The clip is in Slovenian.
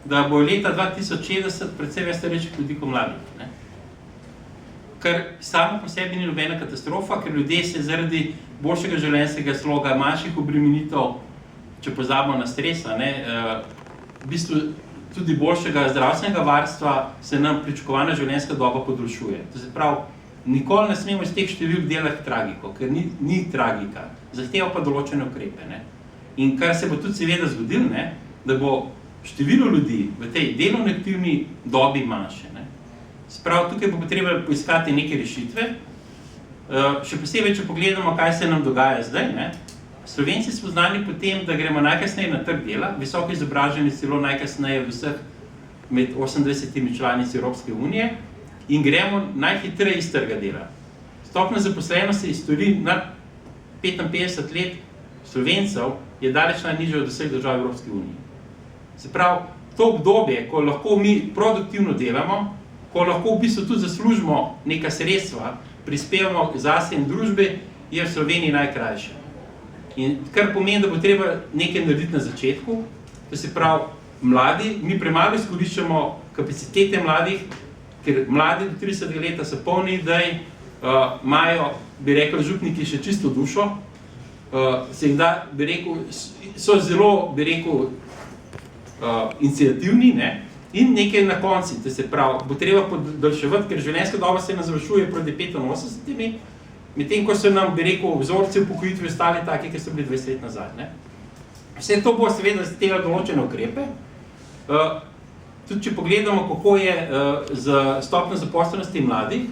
da bo leta 2060 predvsem več starejših ljudi kot mladih. Ne? Kar samo po sebi ni nobena katastrofa, ker ljudje se zaradi boljšega življenjskega sloga, manjših obremenitev, če pozabimo na stresa, v bistvu tudi boljšega zdravstvenega varstva se nam pričakovana življenjska doba podaljšuje. To se pravi, nikoli ne smemo iz teh številk delati tragiko, ker ni tragika, zahteva pa določene ukrepe. Ne? In kar se bo tudi seveda zgodilo, da bo število ljudi v tej delovno aktivni dobi manjše. Ne? Sprav, tukaj bo potreba poiskati neke rešitve, še posebej, če pogledamo, kaj se nam dogaja zdaj. Ne? Slovenci smo znani po tem, da gremo najkasneje na trg dela, visoko izobraženi celo najkasneje od vseh med 28 članici Evropske unije in gremo najhitreje iz trga dela. Stopnja zaposlenosti istorij nad 55 let Slovencev je daleč najnižja od vseh držav Evropske unije. Se pravi, to obdobje, ko lahko mi produktivno delamo, ko lahko v bistvu tudi zaslužimo neka sredstva, prispevamo zase in družbe, je v Sloveniji najkrajše. In kar pomeni, da bo treba nekaj narediti na začetku, to se pravi, mladi, mi premalo izkoriščamo kapacitete mladih, ker mladi do 30 leta so polni idej, imajo, bi rekel, župniki še čisto dušo, se jim da, bi rekel, so zelo, bi rekel, iniciativni, in nekaj na konci, to se pravi, bo treba podaljševati, ker življenjska doba se nas završuje proti 85, medtem ko so nam, bi rekel, vzorci upokojitve ostali taki, ki so bili 20 let nazaj. Ne? Vse to bo seveda zahtevalo določene ukrepe. Tudi če pogledamo, kako je z stopnjo zaposlenosti mladih,